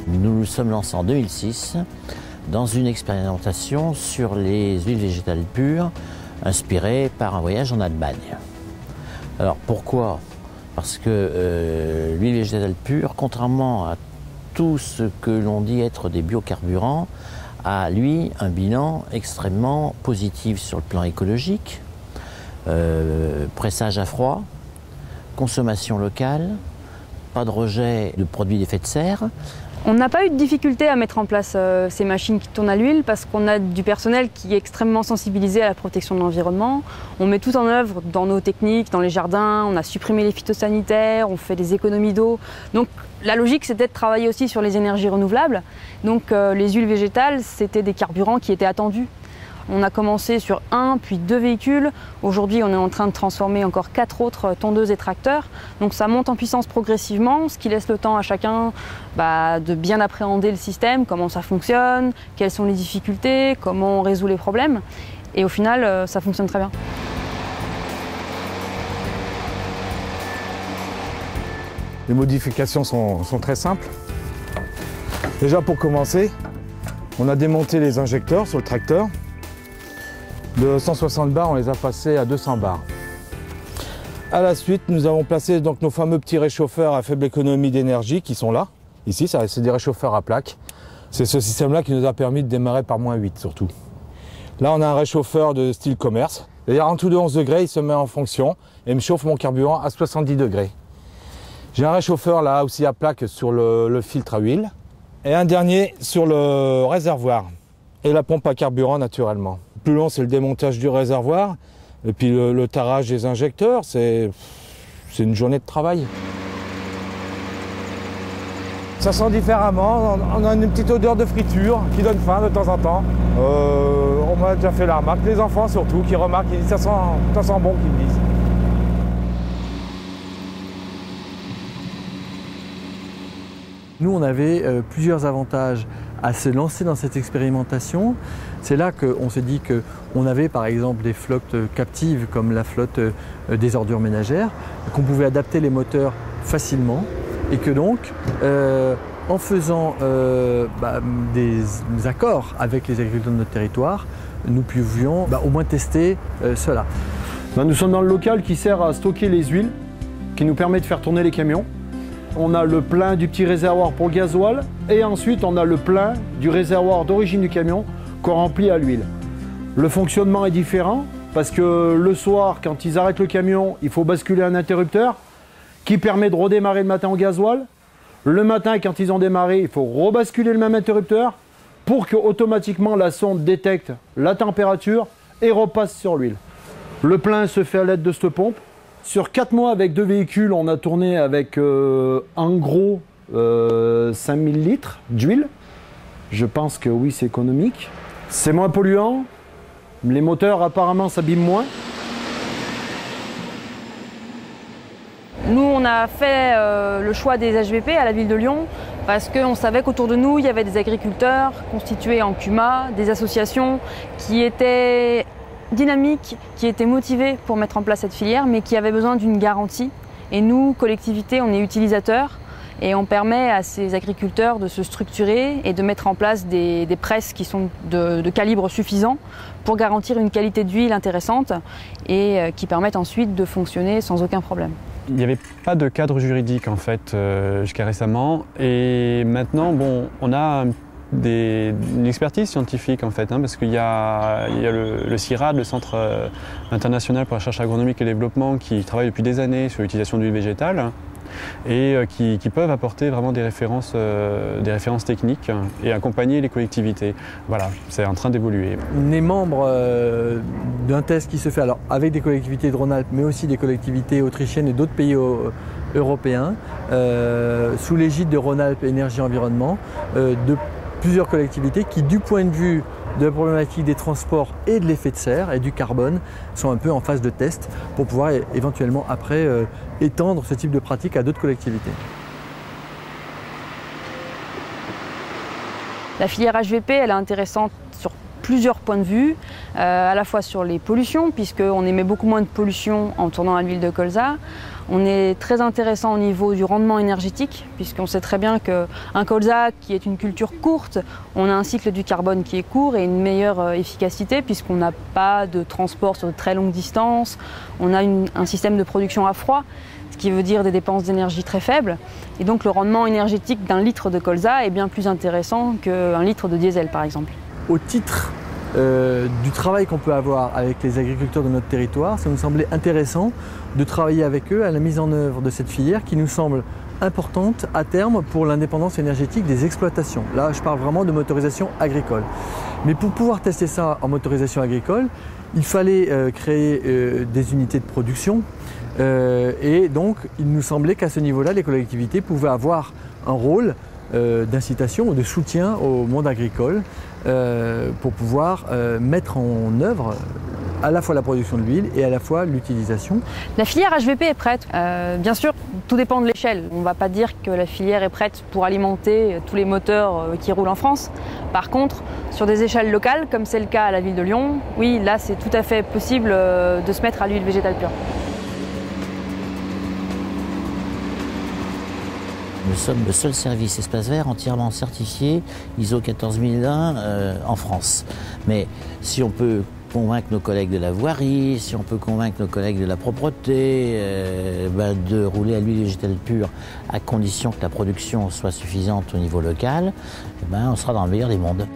Nous nous sommes lancés en 2006 dans une expérimentation sur les huiles végétales pures inspirée par un voyage en Allemagne. Alors pourquoi? Parce que l'huile végétale pure, contrairement à tout ce que l'on dit être des biocarburants, a lui un bilan extrêmement positif sur le plan écologique, pressage à froid, consommation locale, pas de rejet de produits d'effet de serre. On n'a pas eu de difficulté à mettre en place ces machines qui tournent à l'huile parce qu'on a du personnel qui est extrêmement sensibilisé à la protection de l'environnement. On met tout en œuvre dans nos techniques, dans les jardins, on a supprimé les phytosanitaires, on fait des économies d'eau. Donc la logique c'était de travailler aussi sur les énergies renouvelables. Donc les huiles végétales c'était des carburants qui étaient attendus. On a commencé sur 1 puis 2 véhicules. Aujourd'hui, on est en train de transformer encore 4 autres tondeuses et tracteurs. Donc ça monte en puissance progressivement, ce qui laisse le temps à chacun de bien appréhender le système, comment ça fonctionne, quelles sont les difficultés, comment on résout les problèmes. Et au final, ça fonctionne très bien. Les modifications sont très simples. Déjà pour commencer, on a démonté les injecteurs sur le tracteur. De 160 bars, on les a passés à 200 bars. À la suite, nous avons placé donc nos fameux petits réchauffeurs à faible économie d'énergie qui sont là. Ici, c'est des réchauffeurs à plaques. C'est ce système-là qui nous a permis de démarrer par -8 surtout. Là, on a un réchauffeur de style commerce. D'ailleurs, en dessous de 11 degrés, il se met en fonction et me chauffe mon carburant à 70 degrés. J'ai un réchauffeur là aussi à plaque sur le filtre à huile et un dernier sur le réservoir et la pompe à carburant naturellement. Plus long, c'est le démontage du réservoir et puis le tarage des injecteurs, c'est une journée de travail. Ça sent différemment, on a une petite odeur de friture qui donne faim de temps en temps. On m'a déjà fait la remarque, les enfants surtout, qui remarquent, ils disent ça sent bon, qu'ils me disent. Nous, on avait plusieurs avantages à se lancer dans cette expérimentation. C'est là qu'on s'est dit qu'on avait par exemple des flottes captives comme la flotte des ordures ménagères, qu'on pouvait adapter les moteurs facilement et que donc en faisant des accords avec les agriculteurs de notre territoire, nous pouvions au moins tester cela. Nous sommes dans le local qui sert à stocker les huiles, qui nous permet de faire tourner les camions. On a le plein du petit réservoir pour le gasoil et ensuite on a le plein du réservoir d'origine du camion qu'on remplit à l'huile. Le fonctionnement est différent parce que le soir, quand ils arrêtent le camion, il faut basculer un interrupteur qui permet de redémarrer le matin au gasoil. Le matin, quand ils ont démarré, il faut rebasculer le même interrupteur pour que automatiquement la sonde détecte la température et repasse sur l'huile. Le plein se fait à l'aide de cette pompe. Sur 4 mois avec 2 véhicules, on a tourné avec en gros 5000 litres d'huile. Je pense que oui, c'est économique. C'est moins polluant. Les moteurs apparemment s'abîment moins. Nous, on a fait le choix des HVP à la ville de Lyon parce qu'on savait qu'autour de nous, il y avait des agriculteurs constitués en CUMA, des associations qui étaient dynamiques, qui étaient motivés pour mettre en place cette filière, mais qui avaient besoin d'une garantie. Et nous, collectivité, on est utilisateurs et on permet à ces agriculteurs de se structurer et de mettre en place des presses qui sont de calibre suffisant pour garantir une qualité d'huile intéressante et qui permettent ensuite de fonctionner sans aucun problème. Il n'y avait pas de cadre juridique en fait jusqu'à récemment et maintenant on a une expertise scientifique en fait, parce qu'il y a le CIRAD, le Centre international pour la recherche agronomique et le développement, qui travaille depuis des années sur l'utilisation d'huile végétale et qui peuvent apporter vraiment des références techniques et accompagner les collectivités. Voilà, c'est en train d'évoluer. On est membre d'un test qui se fait alors avec des collectivités de Rhône-Alpes, mais aussi des collectivités autrichiennes et d'autres pays européens, sous l'égide de Rhône-Alpes Énergie Environnement, de plusieurs collectivités qui, du point de vue de la problématique des transports et de l'effet de serre et du carbone, sont un peu en phase de test pour pouvoir éventuellement après étendre ce type de pratique à d'autres collectivités. La filière HVP, elle est intéressante sur plusieurs points de vue, à la fois sur les pollutions, puisqu'on émet beaucoup moins de pollution en tournant à l'huile de colza. On est très intéressant au niveau du rendement énergétique, puisqu'on sait très bien qu'un colza qui est une culture courte, on a un cycle du carbone qui est court et une meilleure efficacité, puisqu'on n'a pas de transport sur de très longues distances, on a un système de production à froid, ce qui veut dire des dépenses d'énergie très faibles. Et donc le rendement énergétique d'un litre de colza est bien plus intéressant qu'un litre de diesel par exemple. Au titre du travail qu'on peut avoir avec les agriculteurs de notre territoire, ça nous semblait intéressant de travailler avec eux à la mise en œuvre de cette filière qui nous semble importante à terme pour l'indépendance énergétique des exploitations. Là, je parle vraiment de motorisation agricole. Mais pour pouvoir tester ça en motorisation agricole, il fallait créer des unités de production et donc il nous semblait qu'à ce niveau-là, les collectivités pouvaient avoir un rôle d'incitation ou de soutien au monde agricole pour pouvoir mettre en œuvre à la fois la production de l'huile et à la fois l'utilisation. La filière HVP est prête. Bien sûr, tout dépend de l'échelle. On ne va pas dire que la filière est prête pour alimenter tous les moteurs qui roulent en France. Par contre, sur des échelles locales, comme c'est le cas à la ville de Lyon, oui, là c'est tout à fait possible de se mettre à l'huile végétale pure. Nous sommes le seul service espace vert entièrement certifié ISO 14001 en France. Mais si on peut convaincre nos collègues de la voirie, si on peut convaincre nos collègues de la propreté, de rouler à l'huile végétale pure à condition que la production soit suffisante au niveau local, on sera dans le meilleur des mondes.